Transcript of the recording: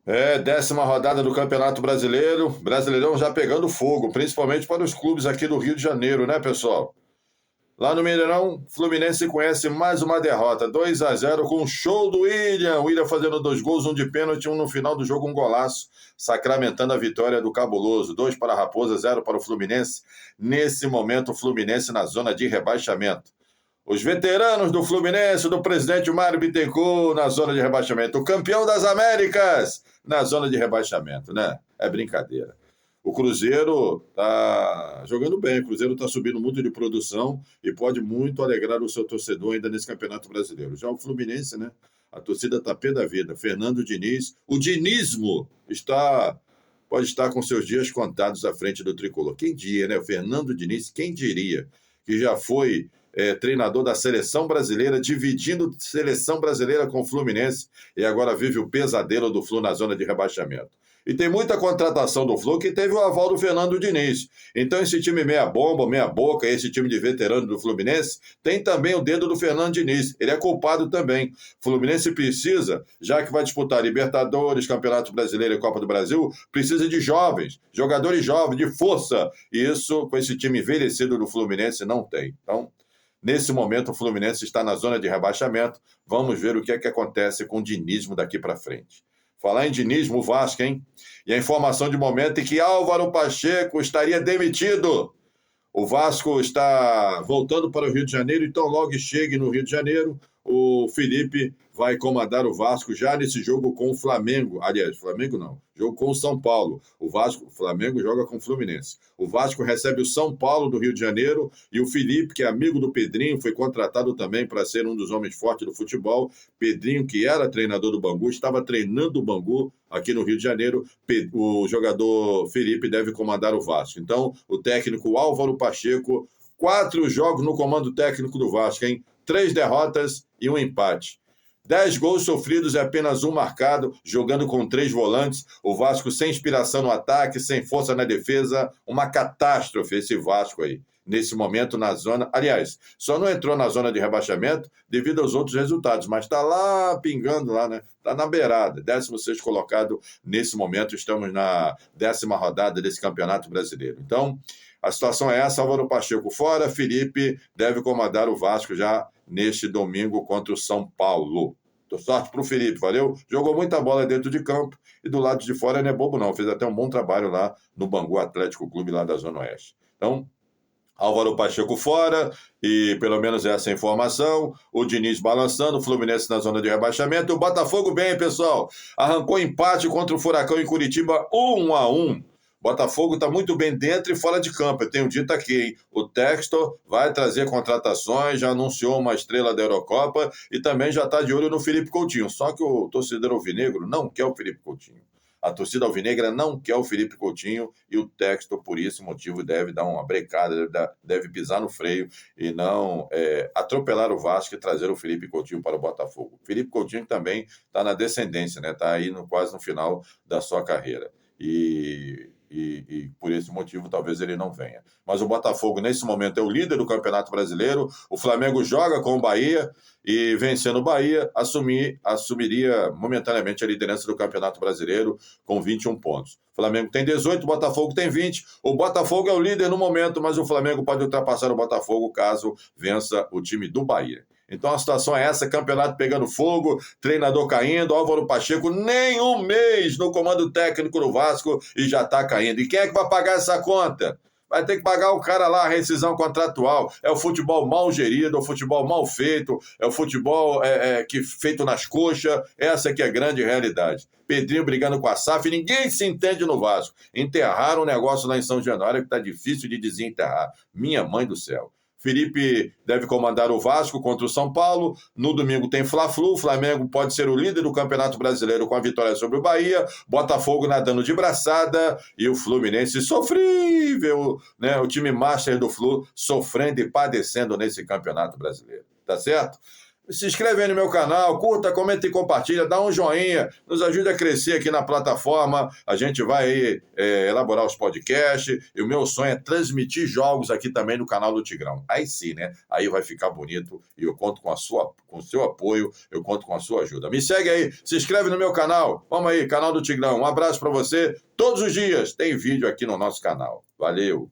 10ª rodada do Campeonato Brasileiro. Brasileirão já pegando fogo, principalmente para os clubes aqui do Rio de Janeiro, né, pessoal? Lá no Mineirão, Fluminense conhece mais uma derrota, 2-0 com um show do William. William fazendo 2 gols, um de pênalti, um no final do jogo, um golaço, sacramentando a vitória do Cabuloso. 2 para a Raposa, 0 para o Fluminense. Nesse momento, o Fluminense na zona de rebaixamento. Os veteranos do Fluminense, do presidente Mário Bittencourt, na zona de rebaixamento. O campeão das Américas, na zona de rebaixamento, né? É brincadeira. O Cruzeiro está jogando bem, o Cruzeiro está subindo muito de produção e pode muito alegrar o seu torcedor ainda nesse Campeonato Brasileiro. Já o Fluminense, né? A torcida está pé da vida. Fernando Diniz, o dinismo pode estar com seus dias contados à frente do tricolor. Quem diria, né? O Fernando Diniz, quem diria que já foi treinador da seleção brasileira, dividindo seleção brasileira com o Fluminense e agora vive o pesadelo do Flu na zona de rebaixamento. E tem muita contratação do Flu que teve o aval do Fernando Diniz. Então esse time meia bomba, meia boca, esse time de veterano do Fluminense, tem também o dedo do Fernando Diniz. Ele é culpado também. O Fluminense precisa, já que vai disputar Libertadores, Campeonato Brasileiro e Copa do Brasil, precisa de jovens, jogadores jovens, de força. E isso, com esse time envelhecido do Fluminense, não tem. Então, nesse momento, o Fluminense está na zona de rebaixamento. Vamos ver o que é que acontece com o dinismo daqui para frente. Falar em dinismo, o Vasco, hein? E a informação de momento é que Álvaro Pacheco estaria demitido. O Vasco está voltando para o Rio de Janeiro, então logo chegue no Rio de Janeiro, o Felipe vai comandar o Vasco já nesse jogo com o Flamengo. Aliás, Flamengo não, jogo com o São Paulo. O Flamengo joga com o Fluminense. O Vasco recebe o São Paulo do Rio de Janeiro e o Felipe, que é amigo do Pedrinho, foi contratado também para ser um dos homens fortes do futebol. Pedrinho, que era treinador do Bangu, estava treinando o Bangu aqui no Rio de Janeiro. O jogador Felipe deve comandar o Vasco. Então, o técnico Álvaro Pacheco, 4 jogos no comando técnico do Vasco, hein? 3 derrotas e 1 empate. 10 gols sofridos e apenas 1 marcado, jogando com 3 volantes. O Vasco sem inspiração no ataque, sem força na defesa. Uma catástrofe esse Vasco aí. Nesse momento na zona... Aliás, só não entrou na zona de rebaixamento devido aos outros resultados, mas está lá pingando lá, né? Está na beirada. 16º colocado nesse momento. Estamos na 10ª rodada desse Campeonato Brasileiro. Então, a situação é essa. Álvaro Pacheco fora. Felipe deve comandar o Vasco já neste domingo contra o São Paulo. Sorte para o Felipe, valeu? Jogou muita bola dentro de campo e do lado de fora não é bobo não, fez até um bom trabalho lá no Bangu Atlético Clube lá da Zona Oeste. Então, Álvaro Pacheco fora, e pelo menos essa é a informação. O Diniz balançando, o Fluminense na zona de rebaixamento. O Botafogo bem, pessoal. Arrancou empate contra o Furacão em Curitiba, 1-1. Botafogo está muito bem dentro e fora de campo. Eu tenho dito aqui, hein? O Textor vai trazer contratações, já anunciou uma estrela da Eurocopa e também já está de olho no Felipe Coutinho. Só que o torcedor alvinegro não quer o Felipe Coutinho. A torcida alvinegra não quer o Felipe Coutinho e o Textor, por esse motivo, deve dar uma brecada, deve pisar no freio e não atropelar o Vasco e trazer o Felipe Coutinho para o Botafogo. O Felipe Coutinho também está na descendência, né? Está aí quase no final da sua carreira. E por esse motivo talvez ele não venha. Mas o Botafogo, nesse momento, é o líder do Campeonato Brasileiro. O Flamengo joga com o Bahia e, vencendo o Bahia, assumiria momentaneamente a liderança do Campeonato Brasileiro com 21 pontos. O Flamengo tem 18, o Botafogo tem 20. O Botafogo é o líder no momento, mas o Flamengo pode ultrapassar o Botafogo caso vença o time do Bahia. Então a situação é essa, campeonato pegando fogo, treinador caindo, Álvaro Pacheco nem um mês no comando técnico do Vasco e já está caindo. E quem é que vai pagar essa conta? Vai ter que pagar o cara lá, a rescisão contratual. É o futebol mal gerido, é o futebol mal feito, é o futebol feito nas coxas. Essa que é a grande realidade. Pedrinho brigando com a SAF, ninguém se entende no Vasco. Enterraram o negócio lá em São Januário que está difícil de desenterrar. Minha mãe do céu. Felipe deve comandar o Vasco contra o São Paulo. No domingo tem Fla-Flu. O Flamengo pode ser o líder do Campeonato Brasileiro com a vitória sobre o Bahia. Botafogo nadando de braçada. E o Fluminense sofrível, né? O time master do Flu sofrendo e padecendo nesse Campeonato Brasileiro. Tá certo? se inscreve aí no meu canal, curta, comenta e compartilha, dá um joinha, nos ajude a crescer aqui na plataforma. A gente vai aí, elaborar os podcasts, e o meu sonho é transmitir jogos aqui também no canal do Tigrão. Aí sim, né? Aí vai ficar bonito e eu conto com o seu apoio, eu conto com a sua ajuda. Me segue aí, se inscreve no meu canal. Vamos aí, canal do Tigrão. Um abraço para você. Todos os dias tem vídeo aqui no nosso canal. Valeu!